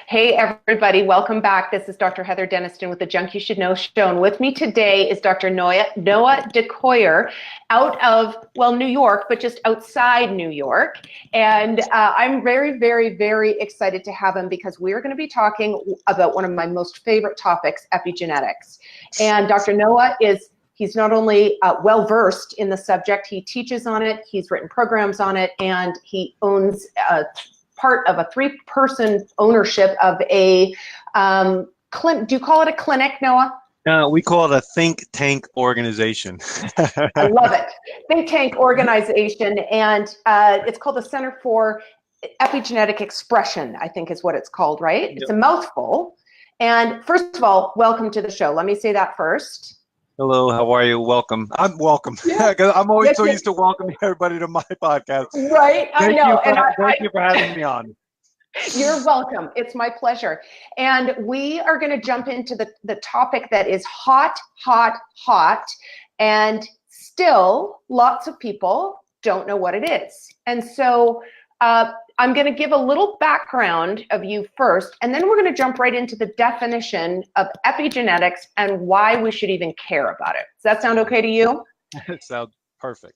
Hey, everybody. Welcome back. This is Dr. Heather Denniston with the Junk You Should Know Show. And with me today is Dr. Noah DeKoyer out of, well, New York, but just outside New York. And I'm very, very, very excited to have him because we're going to be talking about one of my most favorite topics, epigenetics. And Dr. Noah he's not only well-versed in the subject, he teaches on it, he's written programs on it, and he owns part of a 3-person ownership of a, do you call it a clinic, Noah? We call it a think tank organization. I love it. Think tank organization. And it's called the Center for Epigenetic Expression, I think is what it's called, right? Yep. It's a mouthful. And first of all, welcome to the show. Let me say that first. Hello, how are you? Welcome. I'm welcome. Yeah. I'm always so used to welcoming everybody to my podcast. Right, I know. Thank you for having me on. You're welcome. It's my pleasure. And we are going to jump into the topic that is hot, hot, hot. And still, lots of people don't know what it is. And so I'm going to give a little background of you first, and then we're going to jump right into the definition of epigenetics and why we should even care about it. Does that sound okay to you? It sounds perfect.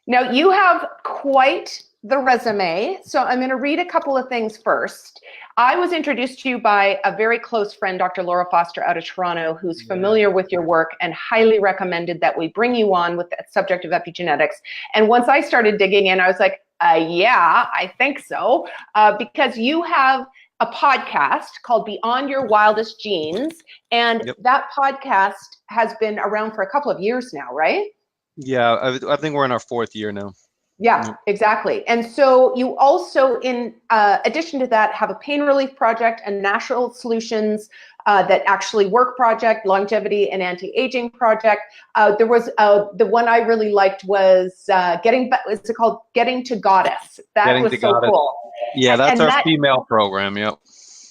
Now, you have quite the resume, so I'm going to read a couple of things first. I was introduced to you by a very close friend, Dr. Laura Foster out of Toronto, who's familiar with your work and highly recommended that we bring you on with the subject of epigenetics. And once I started digging in, I was like, yeah, I think so, because you have a podcast called Beyond Your Wildest Genes, and that podcast has been around for a couple of years now, right? Yeah, I think we're in our 4th year now. Yeah, exactly. And so you also, in addition to that, have a pain relief project and natural solutions that actually work project, longevity and anti-aging project. There was the one I really liked was what's it called? Getting to Goddess. That was so cool. Yeah, that's our female program. Yep.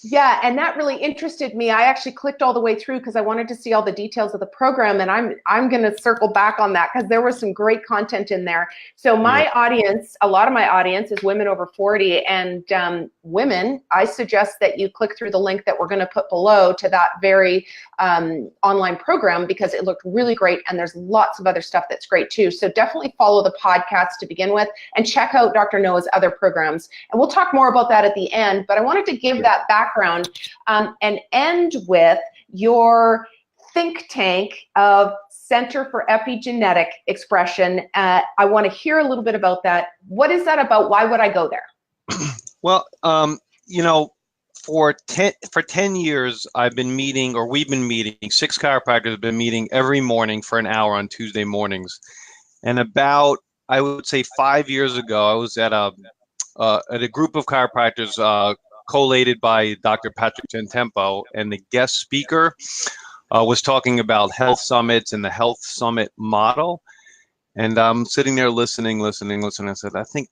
Yeah, and that really interested me. I actually clicked all the way through because I wanted to see all the details of the program, and I'm going to circle back on that because there was some great content in there. So my audience, a lot of my audience is women over 40, and women, I suggest that you click through the link that we're going to put below to that very online program because it looked really great, and there's lots of other stuff that's great too. So definitely follow the podcast to begin with and check out Dr. Noah's other programs. And we'll talk more about that at the end, but I wanted to give that background and end with your think tank of Center for Epigenetic Expression. I want to hear a little bit about that. What is that about? Why would I go there? Well, for 10 years, we've been meeting, 6 chiropractors have been meeting every morning for an hour on Tuesday mornings. And about, I would say 5 years ago, I was at a group of chiropractors collated by Dr. Patrick Gentempo, and the guest speaker was talking about health summits and the health summit model. And I'm sitting there listening. I said, I think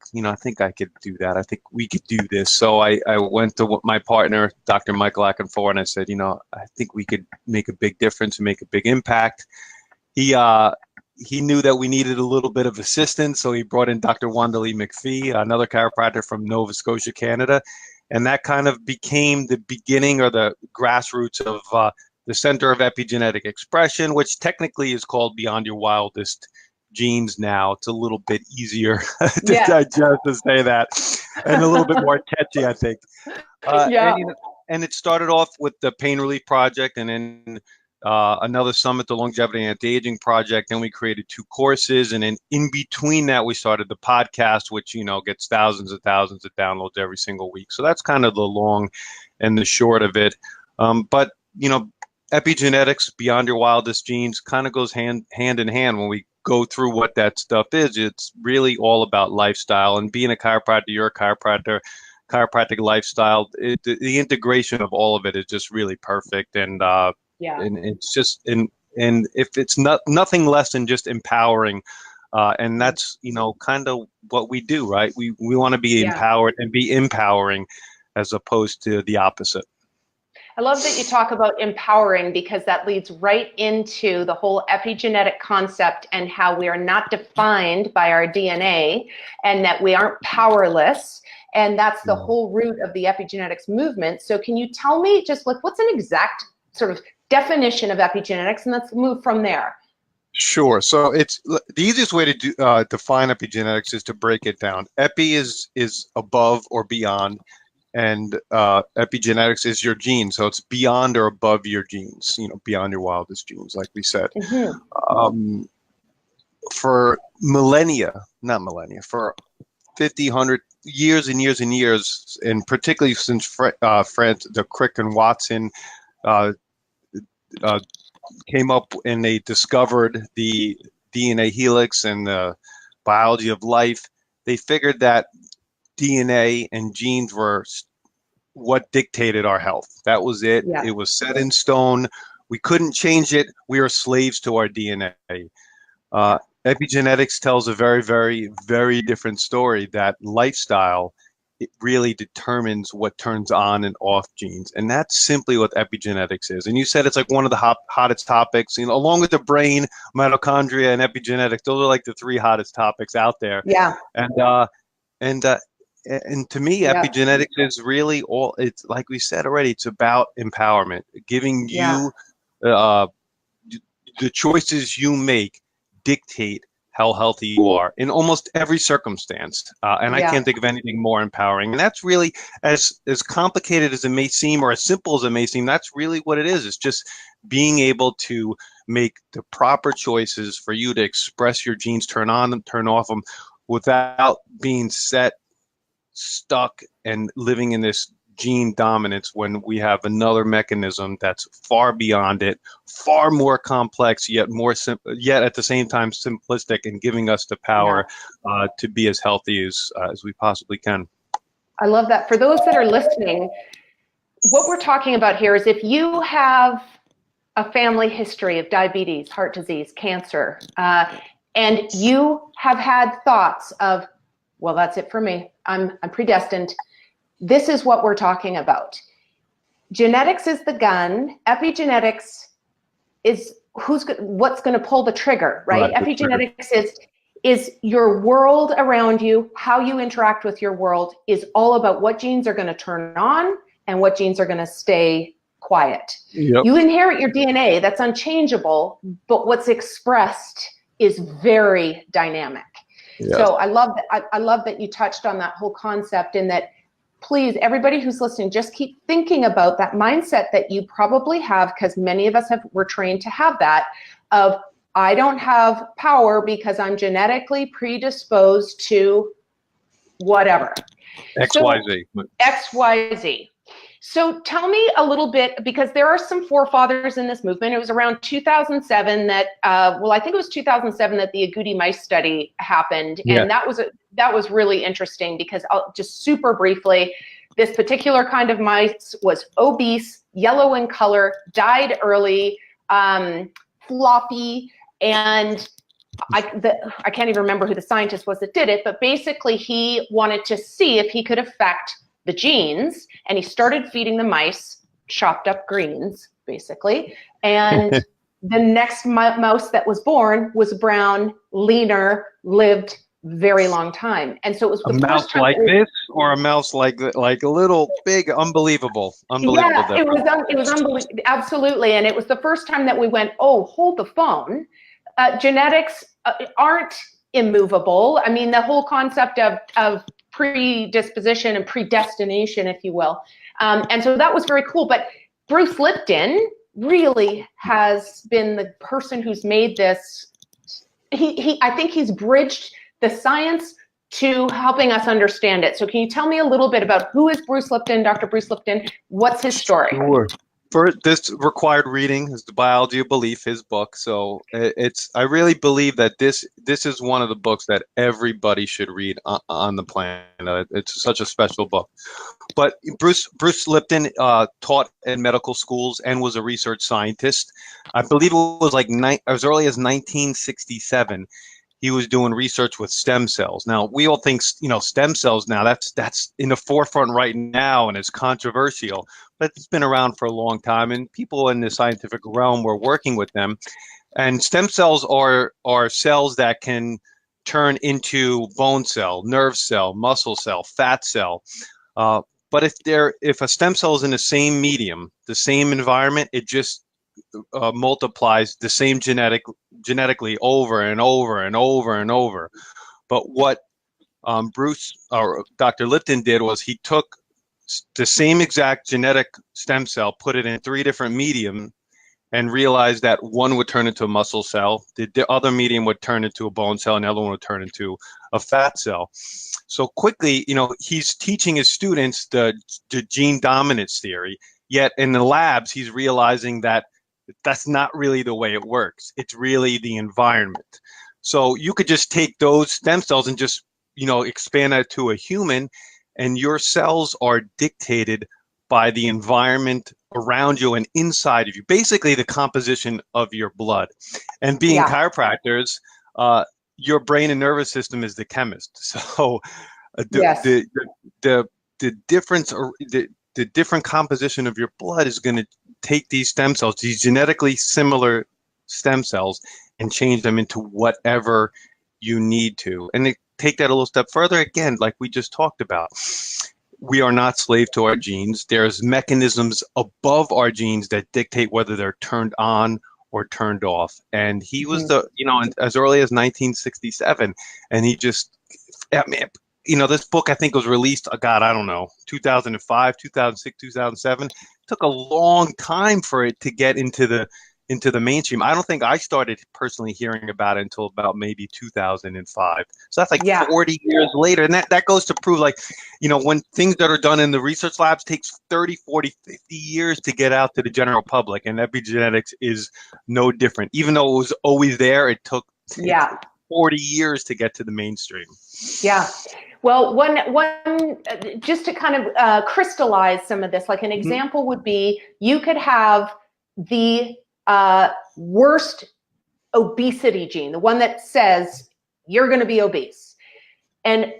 I could do that. I think we could do this. So I went to my partner, Dr. Michael Akinfor, and I said, I think we could make a big difference and make a big impact. He knew that we needed a little bit of assistance, so he brought in Dr. Wandalee McPhee, another chiropractor from Nova Scotia, Canada. And that kind of became the beginning or the grassroots of the Center of Epigenetic Expression, which technically is called Beyond Your Wildest Genes now. It's a little bit easier to digest to say that, and a little bit more catchy, I think. And it started off with the Pain Relief Project, and then another summit, the Longevity and Anti-Aging Project. Then we created 2 courses, and then in between that, we started the podcast, which gets thousands and thousands of downloads every single week. So that's kind of the long and the short of it. But epigenetics, Beyond Your Wildest Genes, kind of goes hand in hand when we go through what that stuff is. It's really all about lifestyle, and being a chiropractor, you're a chiropractor. Chiropractic lifestyle, the integration of all of it is just really perfect, and it's just and if it's nothing less than just empowering, and that's kind of what we do, right? We want to be empowered and be empowering, as opposed to the opposite. I love that you talk about empowering, because that leads right into the whole epigenetic concept and how we are not defined by our DNA, and that we aren't powerless. And that's the whole root of the epigenetics movement. So can you tell me just like what's an exact sort of definition of epigenetics, and let's move from there. Sure. So it's the easiest way to define epigenetics is to break it down. Epi is above or beyond, and epigenetics is your gene. So it's beyond or above your genes, beyond your wildest genes, like we said. For for 50, 100 years and years and years, and particularly since the Crick and Watson came up and they discovered the DNA helix and the biology of life, they figured that DNA and genes were what dictated our health. That was it. Yeah. It was set in stone. We couldn't change it. We are slaves to our DNA. Epigenetics tells a very, very, very different story, that lifestyle, it really determines what turns on and off genes. And that's simply what epigenetics is. And you said it's like one of the hottest topics, along with the brain, mitochondria, and epigenetics. Those are like the three hottest topics out there. Yeah. And to me, epigenetics is really it's like we said already, it's about empowerment, giving you the choices you make dictate how healthy you are in almost every circumstance. And I can't think of anything more empowering. And that's really, as complicated as it may seem, or as simple as it may seem, that's really what it is. It's just being able to make the proper choices for you to express your genes, turn on them, turn off them, without being stuck and living in this gene dominance, when we have another mechanism that's far beyond it, far more complex, yet yet at the same time simplistic, and giving us the power to be as healthy as we possibly can. I love that. For those that are listening, what we're talking about here is if you have a family history of diabetes, heart disease, cancer, and you have had thoughts of, well, that's it for me, I'm predestined. This is what we're talking about. Genetics is the gun. Epigenetics is what's going to pull the trigger, right? Epigenetics is your world around you. How you interact with your world is all about what genes are going to turn on and what genes are going to stay quiet. Yep. You inherit your DNA. That's unchangeable, but what's expressed is very dynamic. Yes. So I love that you touched on that whole concept, and that, please, everybody who's listening, just keep thinking about that mindset that you probably have, because many of us were trained to have that, of I don't have power because I'm genetically predisposed to whatever. XYZ. XYZ. So tell me a little bit, because there are some forefathers in this movement. It was around 2007 that, I think it was 2007 that the agouti mice study happened. Yeah. And that was really interesting, because just super briefly, this particular kind of mice was obese, yellow in color, died early, floppy, and I can't even remember who the scientist was that did it, but basically he wanted to see if he could affect the genes, and he started feeding the mice chopped up greens, basically. And the next mouse that was born was brown, leaner, lived very long time. And so it was a mouse like this, or a mouse like a little big, unbelievable. Yeah, it was unbelievable, absolutely. And it was the first time that we went, oh, hold the phone. Genetics aren't immovable. I mean, the whole concept of predisposition and predestination, if you will. And so that was very cool. But Bruce Lipton really has been the person who's made this. I think he's bridged the science to helping us understand it. So can you tell me a little bit about who is Bruce Lipton, Dr. Bruce Lipton? What's his story? Sure. For this required reading is The Biology of Belief, his book. So I really believe that this is one of the books that everybody should read on the planet. It's such a special book. But Bruce Lipton taught in medical schools and was a research scientist. I believe it was like as early as 1967. He was doing research with stem cells. Now, we all think, stem cells now, that's in the forefront right now, and it's controversial, but it's been around for a long time, and people in the scientific realm were working with them. And stem cells are cells that can turn into bone cell, nerve cell, muscle cell, fat cell. But if a stem cell is in the same medium, the same environment, it just multiplies the same genetically over and over and over and over. But what Bruce or Dr. Lipton did was he took the same exact genetic stem cell, put it in 3 different mediums, and realized that one would turn into a muscle cell, the other medium would turn into a bone cell, and the other one would turn into a fat cell. So quickly, he's teaching his students the gene dominance theory, yet in the labs, he's realizing that that's not really the way it works. It's really the environment. So you could just take those stem cells and just, expand that to a human, and your cells are dictated by the environment around you and inside of you, basically the composition of your blood. And being chiropractors, your brain and nervous system is the chemist. So the difference, or the different composition of your blood is going to take these stem cells, these genetically similar stem cells, and change them into whatever you need to. And they take that a little step further, again, like we just talked about. We are not slave to our genes. There's mechanisms above our genes that dictate whether they're turned on or turned off. And he was as early as 1967, and he just, this book I think was released, I don't know, 2005, 2006, 2007. It took a long time for it to get into the mainstream. I don't think I started personally hearing about it until about maybe 2005. So that's like 40 years later. And that goes to prove, when things that are done in the research labs takes 30, 40, 50 years to get out to the general public. And epigenetics is no different. Even though it was always there, it took 40 years to get to the mainstream. Yeah. Well, one just to kind of crystallize some of this, like an example would be, you could have the worst obesity gene, the one that says you're going to be obese, and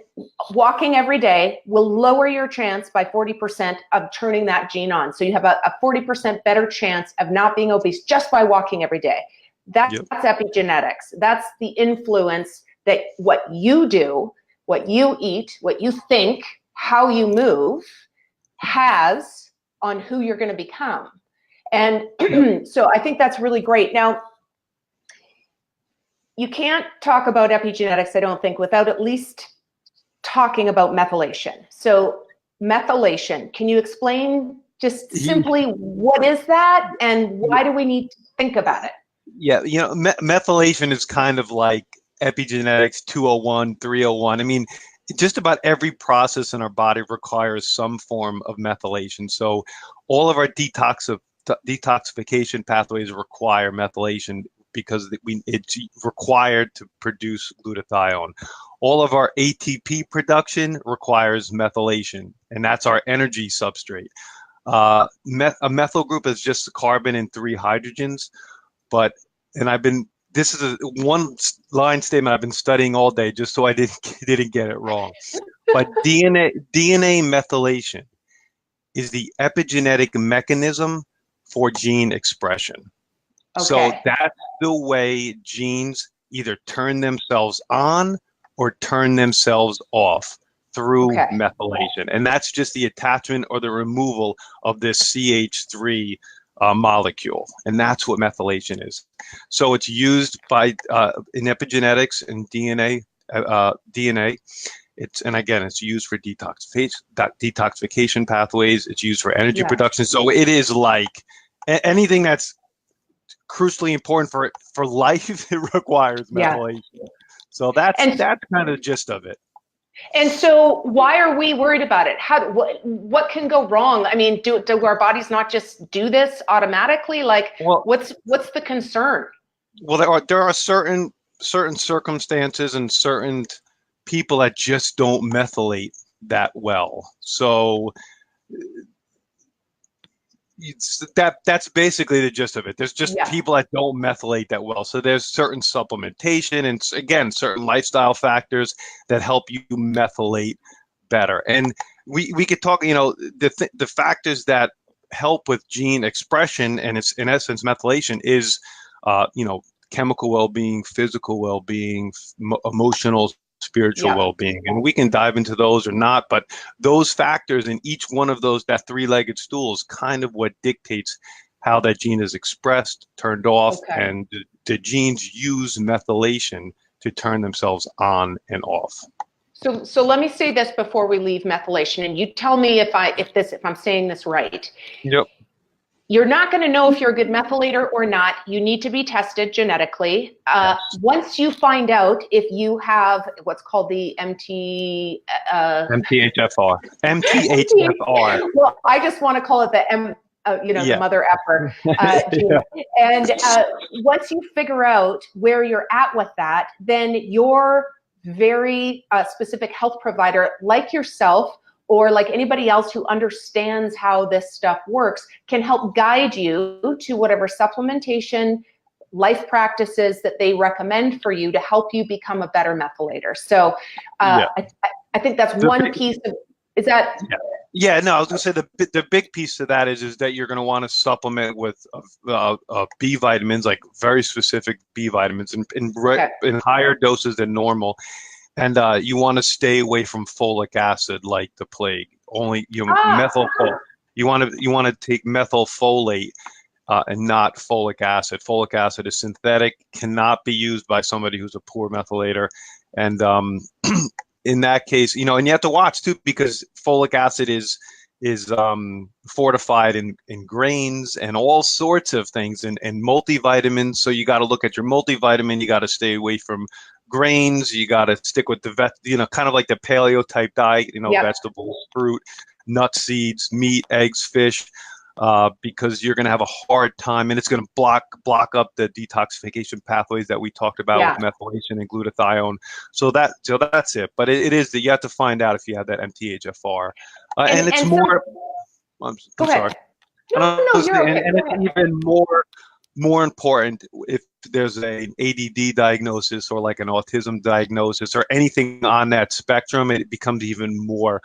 walking every day will lower your chance by 40% of turning that gene on. So you have a 40% better chance of not being obese just by walking every day. That's epigenetics. That's the influence that what you do, what you eat, what you think, how you move has on who you're going to become. And so I think that's really great. Now, you can't talk about epigenetics, I don't think, without at least talking about methylation. So methylation, can you explain just simply what is that and why do we need to think about it? Yeah, methylation is kind of like epigenetics 201, 301. I mean, just about every process in our body requires some form of methylation. So all of our detoxification pathways require methylation because it's required to produce glutathione. All of our ATP production requires methylation, and that's our energy substrate. A methyl group is just a carbon and 3 hydrogens, this is a one-line statement I've been studying all day just so I didn't get it wrong. But DNA methylation is the epigenetic mechanism for gene expression. Okay. So that's the way genes either turn themselves on or turn themselves off through methylation. And that's just the attachment or the removal of this CH3 molecule. And that's what methylation is. So it's used by in epigenetics and DNA. It's used for detoxification pathways. It's used for energy production. So it is like anything that's crucially important for life. It requires methylation. So that's kind of the gist of it. And so why are we worried about it? What can go wrong? I mean, do our bodies not just do this automatically? What's the concern? Well, there are certain circumstances and certain people that just don't methylate that well. So that's basically the gist of it. There's just people that don't methylate that well. So there's certain supplementation and, again, certain lifestyle factors that help you methylate better. And we could talk, the factors that help with gene expression, and it's in essence methylation, is chemical well-being, physical well-being, emotional, spiritual Yeah. well-being. And we can dive into those or not, but those factors in each one of those, that three-legged stool, is kind of what dictates how that gene is expressed, turned off, Okay. and the genes use methylation to turn themselves on and off. So let me say this before we leave methylation, and you tell me if I'm saying this right. Yep. You're not going to know if you're a good methylator or not. You need to be tested genetically. Yes. Once you find out if you have what's called the MTHFR. MTHFR. Well, I just want to call it the the mother effer gene. And once you figure out where you're at with that, then your very specific health provider, like yourself, or like anybody else who understands how this stuff works, can help guide you to whatever supplementation, life practices that they recommend for you to help you become a better methylator. So I think that's one piece of, is that? Yeah, no, I was going to say the big piece of that is that you're going to want to supplement with B vitamins, like very specific B vitamins in higher doses than normal. And you want to stay away from folic acid like the plague. Only methylfolate. You want to take methylfolate and not folic acid. Folic acid is synthetic, cannot be used by somebody who's a poor methylator. And in that case, and you have to watch too, because folic acid is fortified in grains and all sorts of things and multivitamins. So you got to look at your multivitamin. You got to stay away from grains. You got to stick with the kind of like the paleo type diet, vegetables, fruit, nuts, seeds, meat, eggs, fish, because you're going to have a hard time, and it's going to block up the detoxification pathways that we talked about with methylation and glutathione. So that's it. But it is that you have to find out if you have that MTHFR, and it's more. I'm sorry. No, you're okay. And it's even more important if there's an ADD diagnosis or like an autism diagnosis or anything on that spectrum. It becomes even more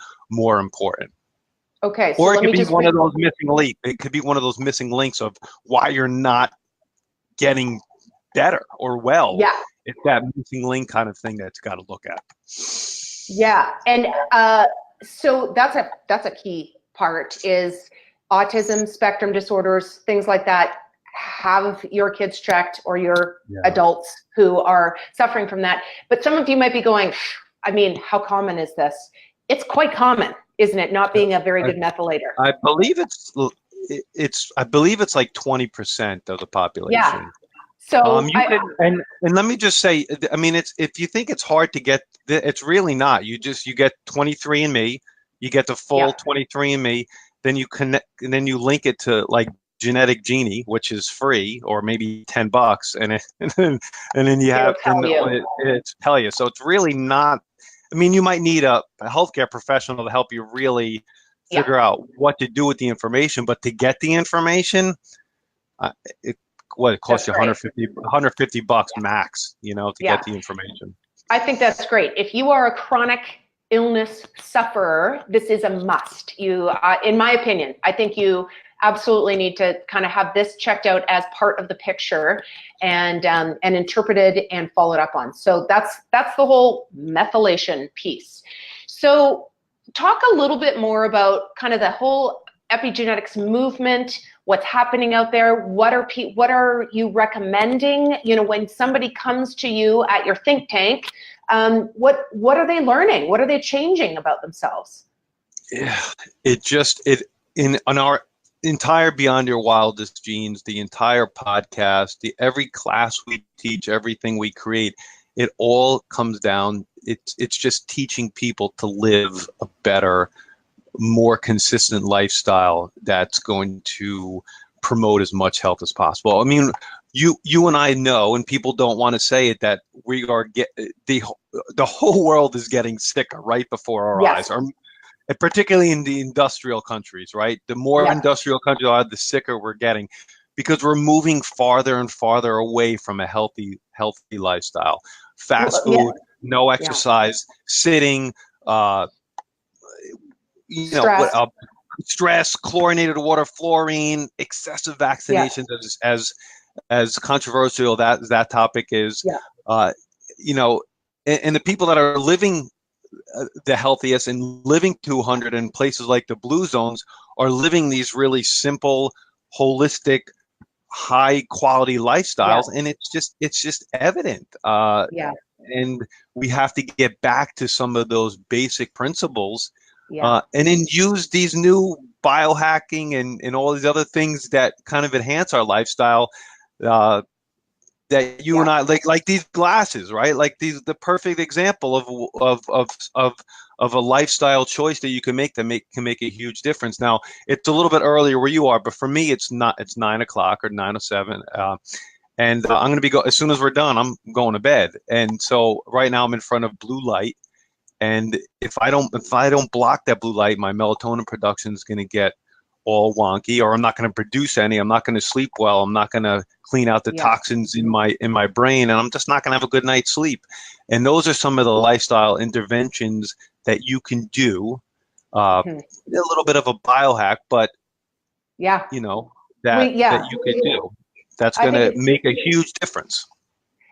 important. Okay. So or it could be one of those missing links. It could be one of those missing links of why you're not getting better or well. Yeah. It's that missing link kind of thing that's got to look at. Yeah. And so that's a key part is autism spectrum disorders, things like that. Have your kids checked or your adults who are suffering from that. But some of you might be going, I mean, how common is this? It's quite common, isn't it? Not being a very good methylator. I believe it's like 20% of the population. Yeah. So and let me just say, I mean, it's if you think it's hard to get, it's really not. You get 23andMe, you get the full 23andMe, then you connect, and then you link it to like Genetic Genie, which is free, or maybe $10, and then you have it's tell you. So it's really not. I mean, you might need a healthcare professional to help you really figure out what to do with the information, but to get the information, it costs you $150 max, to get the information. I think that's great. If you are a chronic illness sufferer, this is a must. You, in my opinion, I think you absolutely need to kind of have this checked out as part of the picture and interpreted and followed up on. So that's the whole methylation piece. So talk a little bit more about kind of the whole epigenetics movement, what's happening out there. What are you recommending? When somebody comes to you at your think tank, what are they learning? What are they changing about themselves? Yeah, in our entire Beyond Your Wildest Genes, the entire podcast, every class we teach, everything we create, it all comes down. It's just teaching people to live a better, more consistent lifestyle that's going to promote as much health as possible. I mean, you and I know, and people don't want to say it, that we are the whole world is getting sicker right before our eyes. Particularly in the industrial countries, right? The more industrial countries are, the sicker we're getting, because we're moving farther and farther away from a healthy lifestyle. Fast food, no exercise, sitting, stress, chlorinated water, fluorine, excessive vaccinations, as as controversial that topic is, Yeah. you know, and the people that are living the healthiest and living to 100 in places like the blue zones are living these really simple, holistic, high quality lifestyles, and it's just evident. Yeah. And we have to get back to some of those basic principles, Yeah. and then use these new biohacking and all these other things that kind of enhance our lifestyle. That you and I like these glasses, right? Like the perfect example of a lifestyle choice that you can make can make a huge difference. Now it's a little bit earlier where you are, but for me it's not. It's 9 o'clock or 9:07, and I'm going to be as soon as we're done, I'm going to bed. And so right now I'm in front of blue light, and if I don't block that blue light, my melatonin production is going to get all wonky, or I'm not going to produce any. I'm not going to sleep well. I'm not going to clean out the toxins in my brain, and I'm just not going to have a good night's sleep. And those are some of the lifestyle interventions that you can do. A little bit of a biohack, but you know that you could do. That's going to make a huge difference.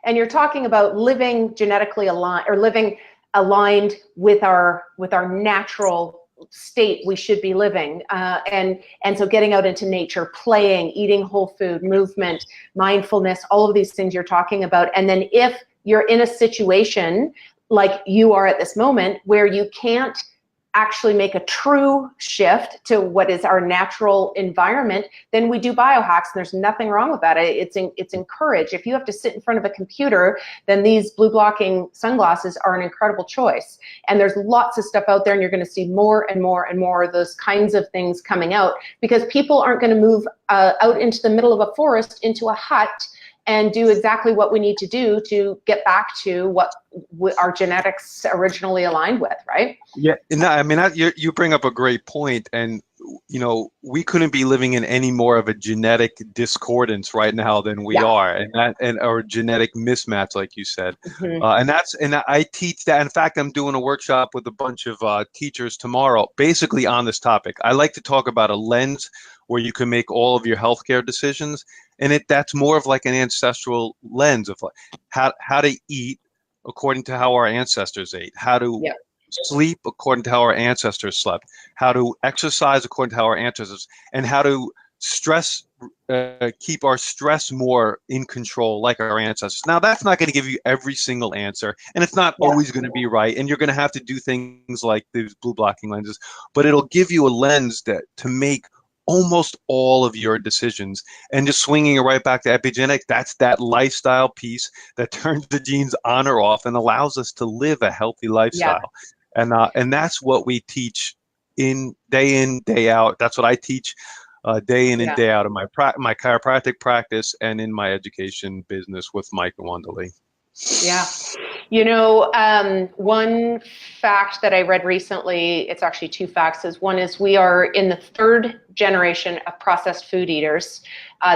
And you're talking about living genetically aligned, or living aligned with our natural state we should be living, and so getting out into nature, playing, eating whole food, movement, mindfulness, all of these things you're talking about. And then if you're in a situation like you are at this moment where you can't actually make a true shift to what is our natural environment, then we do biohacks, and there's nothing wrong with that. It's encouraged. If you have to sit in front of a computer, then these blue blocking sunglasses are an incredible choice. And there's lots of stuff out there, and you're going to see more and more and more of those kinds of things coming out, because people aren't going to move out into the middle of a forest into a hut and do exactly what we need to do to get back to what our genetics originally aligned with, right? Yeah, no, I mean, you bring up a great point, and you know, we couldn't be living in any more of a genetic discordance right now than we are, and our genetic mismatch, like you said, and I teach that. In fact, I'm doing a workshop with a bunch of teachers tomorrow, basically on this topic. I like to talk about a lens where you can make all of your healthcare decisions, and that's more of like an ancestral lens of like how to eat according to how our ancestors ate, how to sleep according to how our ancestors slept, how to exercise according to how our ancestors, and how to keep our stress more in control like our ancestors. Now, that's not going to give you every single answer, and it's not always going to be right, and you're going to have to do things like these blue blocking lenses, but it'll give you a lens to make almost all of your decisions. And just swinging it right back to epigenetics, that's that lifestyle piece that turns the genes on or off and allows us to live a healthy lifestyle. And that's what we teach day in, day out. That's what I teach day in and day out in my chiropractic practice and in my education business with Mike and Wanda Lee. Yeah. You know, one fact that I read recently, it's actually two facts, is one is we are in the third generation of processed food eaters.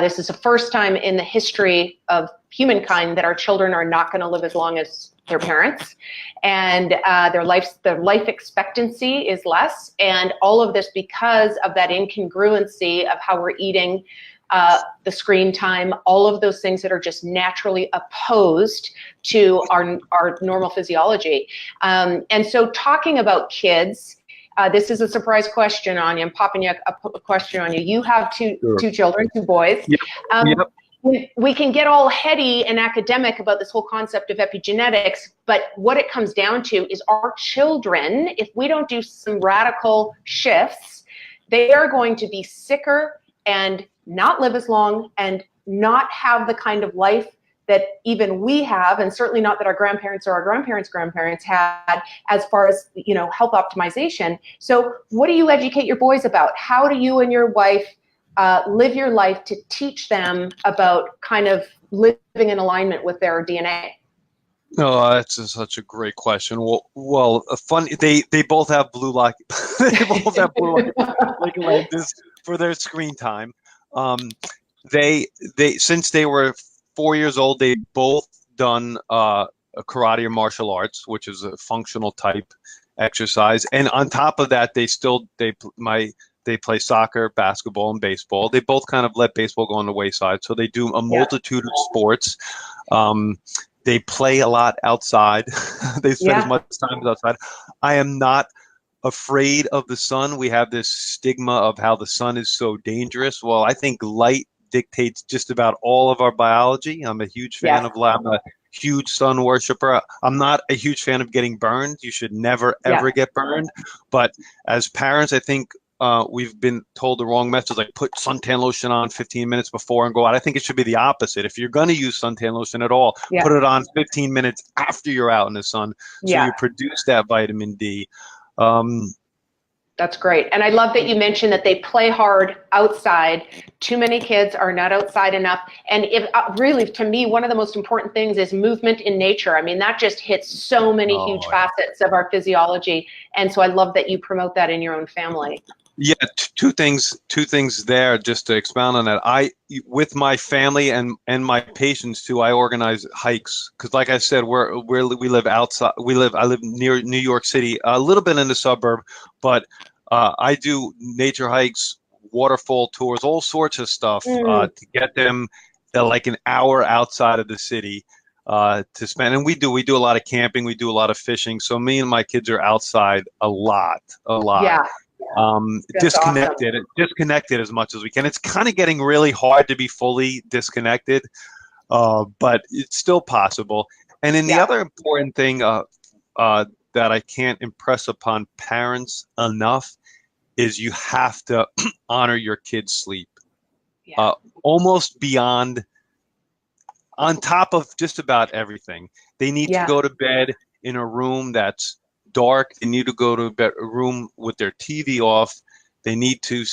This is the first time in the history of humankind that our children are not going to live as long as their parents, and their life expectancy is less, and all of this because of that incongruency of how we're eating, the screen time, all of those things that are just naturally opposed to our normal physiology. And so talking about kids, this is a surprise question on you. I'm popping a question on you. You have two children, two boys. Yep. We can get all heady and academic about this whole concept of epigenetics, but what it comes down to is our children, if we don't do some radical shifts, they are going to be sicker and not live as long and not have the kind of life that even we have, and certainly not that our grandparents or our grandparents had, as far as, you know, health optimization. So what do you educate your boys about? How do you and your wife live your life to teach them about kind of living in alignment with their DNA? Oh, that's such a great question. Well, they both have blue light. They both have blue light lenses for their screen time. They since they were 4 years old, they both done a karate or martial arts, which is a functional type exercise. And on top of that, my They play soccer, basketball, and baseball. They both kind of let baseball go on the wayside. So they do a multitude of sports. They play a lot outside. They spend as much time as outside. I am not afraid of the sun. We have this stigma of how the sun is so dangerous. Well, I think light dictates just about all of our biology. I'm a huge fan of light. I'm a huge sun worshiper. I'm not a huge fan of getting burned. You should never, ever get burned. But as parents, I think we've been told the wrong message, like put suntan lotion on 15 minutes before and go out. I think it should be the opposite. If you're going to use suntan lotion at all, put it on 15 minutes after you're out in the sun, so you produce that vitamin D. That's great. And I love that you mentioned that they play hard outside. Too many kids are not outside enough. And if really, to me, one of the most important things is movement in nature. I mean, that just hits so many huge facets of our physiology. And so I love that you promote that in your own family. Yeah, two things there, just to expound on that. With my family and my patients too, I organize hikes because, like I said, we live outside. I live near New York City, a little bit in the suburb, but I do nature hikes, waterfall tours, all sorts of stuff to get them like an hour outside of the city to spend. And we do a lot of camping, we do a lot of fishing. So me and my kids are outside a lot. Yeah. Disconnected as much as we can. It's kind of getting really hard to be fully disconnected, but it's still possible. And then the other important thing that I can't impress upon parents enough is you have to honor your kids' sleep. Almost beyond, on top of just about everything. They need to go to bed in a room that's dark. They need to go to a room with their TV off. They need to,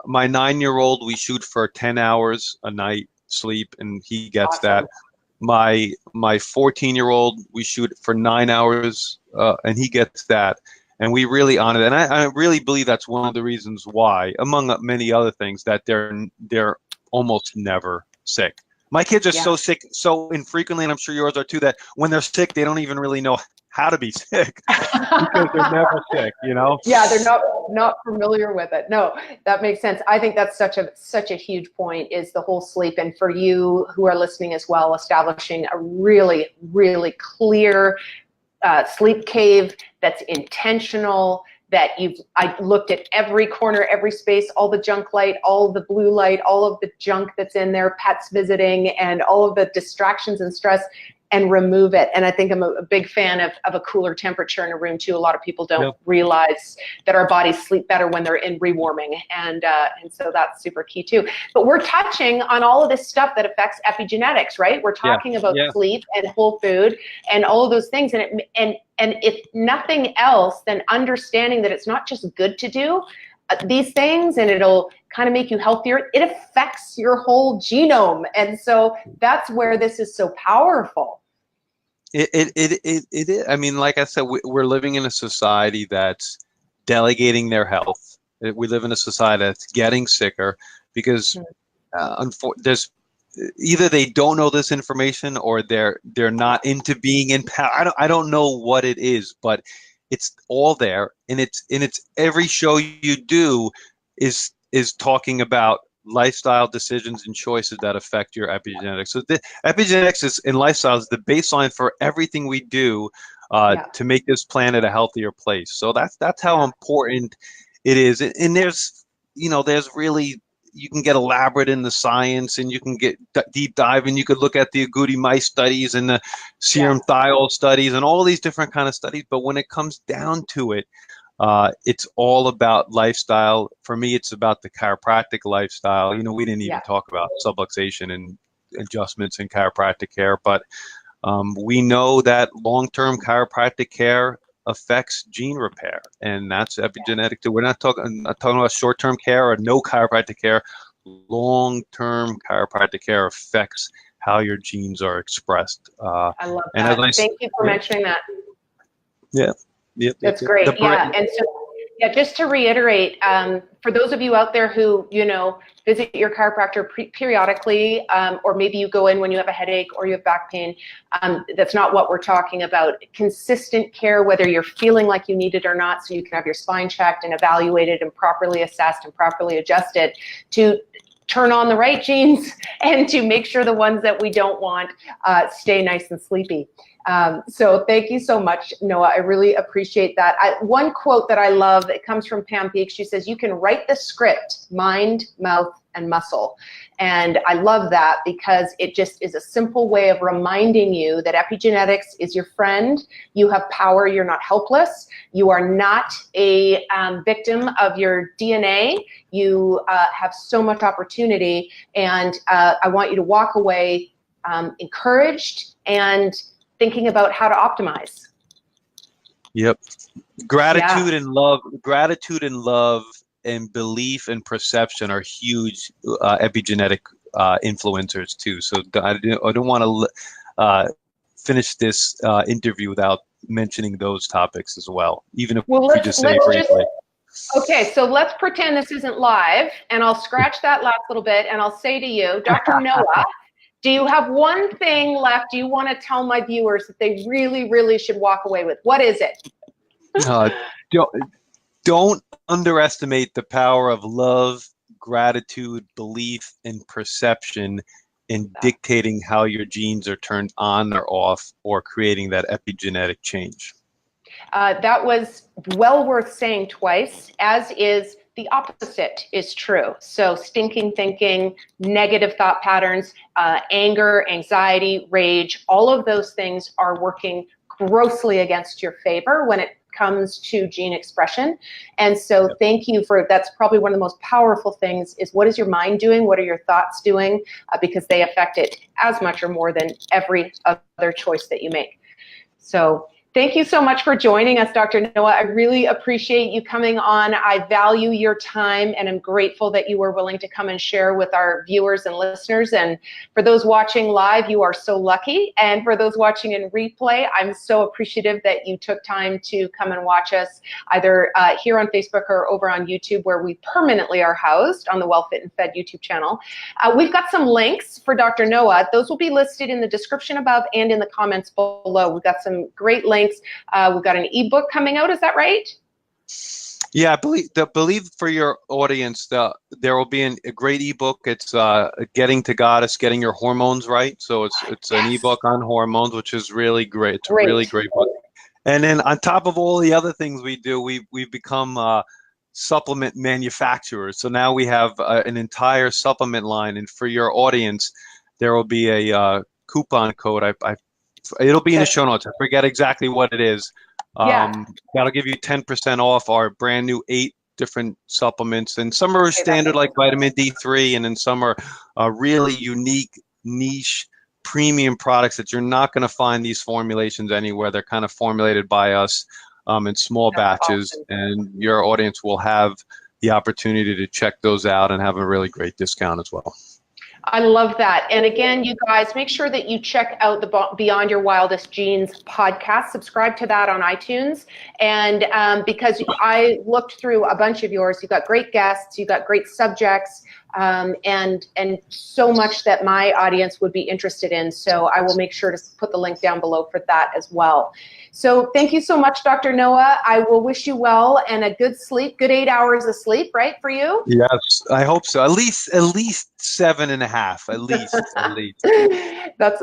my 9-year-old, we shoot for 10 hours a night sleep, and he gets that. My 14-year-old, we shoot for 9 hours, and he gets that. And we really honor that. And I really believe that's one of the reasons why, among many other things, that they're almost never sick. My kids are so sick, so infrequently, and I'm sure yours are too, that when they're sick, they don't even really know how to be sick because they're never sick, Yeah, they're not familiar with it. No, that makes sense. I think that's such a huge point, is the whole sleep. And for you who are listening as well, establishing a really, really clear sleep cave that's intentional, that I looked at every corner, every space, all the junk light, all the blue light, all of the junk that's in there, pets visiting, and all of the distractions and stress, and remove it. And I think I'm a big fan of a cooler temperature in a room too. A lot of people don't realize that our bodies sleep better when they're in rewarming. And so that's super key too. But we're touching on all of this stuff that affects epigenetics, right? We're talking about sleep and whole food and all of those things. And if nothing else, then understanding that it's not just good to do these things and it'll kind of make you healthier, it affects your whole genome. And so that's where this is so powerful. It is. I mean, like I said, we're living in a society that's delegating their health. We live in a society that's getting sicker because there's either they don't know this information or they're not into being in power. I don't know what it is, but it's all there, and it's every show you do is talking about lifestyle decisions and choices that affect your epigenetics. So the epigenetics and lifestyle is the baseline for everything we do to make this planet a healthier place. So that's how important it is. And there's really, you can get elaborate in the science, and you can get deep dive, and you could look at the agouti mice studies and the serum thiol studies and all these different kind of studies. But when it comes down to it, it's all about lifestyle. For me, it's about the chiropractic lifestyle. We didn't even talk about subluxation and adjustments in chiropractic care, but we know that long-term chiropractic care affects gene repair, and that's epigenetic too. We're not talking about short-term care or no chiropractic care. Long-term chiropractic care affects how your genes are expressed. I love that. Thank you for mentioning that. Yeah. That's great. And so Yeah, just to reiterate, for those of you out there who, visit your chiropractor periodically, or maybe you go in when you have a headache or you have back pain, that's not what we're talking about. Consistent care, whether you're feeling like you need it or not, so you can have your spine checked and evaluated and properly assessed and properly adjusted to turn on the right genes and to make sure the ones that we don't want stay nice and sleepy. So thank you so much, Noah. I really appreciate that. One quote that I love, it comes from Pam Peake. She says, you can write the script, mind, mouth, and muscle. And I love that because it just is a simple way of reminding you that epigenetics is your friend. You have power. You're not helpless. You are not a victim of your DNA. You have so much opportunity. And I want you to walk away encouraged and thinking about how to optimize. Yep. Gratitude and love and belief and perception are huge epigenetic influencers too. So I don't want to finish this interview without mentioning those topics as well, even if we just say it briefly. Okay, so let's pretend this isn't live, and I'll scratch that last little bit, and I'll say to you, Dr. Noah, do you have one thing left you want to tell my viewers that they really, really should walk away with? What is it? Don't underestimate the power of love, gratitude, belief, and perception in dictating how your genes are turned on or off or creating that epigenetic change. That was well worth saying twice, as is the opposite is true. So stinking thinking, negative thought patterns, anger, anxiety, rage, all of those things are working grossly against your favor when it comes to gene expression. And so thank you for, that's probably one of the most powerful things is what is your mind doing? What are your thoughts doing? Because they affect it as much or more than every other choice that you make. So thank you so much for joining us, Dr. Noah. I really appreciate you coming on. I value your time and I'm grateful that you were willing to come and share with our viewers and listeners. And for those watching live, you are so lucky. And for those watching in replay, I'm so appreciative that you took time to come and watch us either here on Facebook or over on YouTube, where we permanently are housed on the Well Fit and Fed YouTube channel. We've got some links for Dr. Noah. Those will be listed in the description above and in the comments below. We've got some great links. We've got an ebook coming out. Is that right? Yeah, I believe for your audience, there will be a great ebook. It's Getting to Goddess, Getting Your Hormones Right. So it's an ebook on hormones, which is really great. It's a really great book. And then on top of all the other things we do, we've become supplement manufacturers. So now we have an entire supplement line. And for your audience, there will be a coupon code. It'll be in the show notes. I forget exactly what it is. That'll give you 10% off our brand new 8 different supplements. And some are standard like vitamin D3, and then some are really unique, niche, premium products that you're not going to find these formulations anywhere. They're kind of formulated by us in small batches, and your audience will have the opportunity to check those out and have a really great discount as well. I love that. And again, you guys, make sure that you check out the Beyond Your Wildest Genes podcast. Subscribe to that on iTunes. And because I looked through a bunch of yours, you've got great guests, you've got great subjects, and so much that my audience would be interested in. So I will make sure to put the link down below for that as well. So thank you so much, Dr. Noah. I will wish you well and a good sleep, good 8 hours of sleep, right, for you? Yes, I hope so. At least 7.5, at least.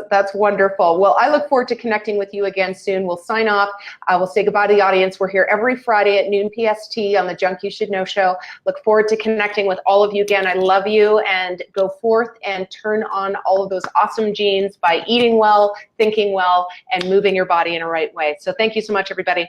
That's wonderful. Well, I look forward to connecting with you again soon. We'll sign off. We'll say goodbye to the audience. We're here every Friday at noon PST on the Junk You Should Know show. Look forward to connecting with all of you again. I love you, and go forth and turn on all of those awesome genes by eating well, thinking well, and moving your body in a right way. So thank you so much, everybody.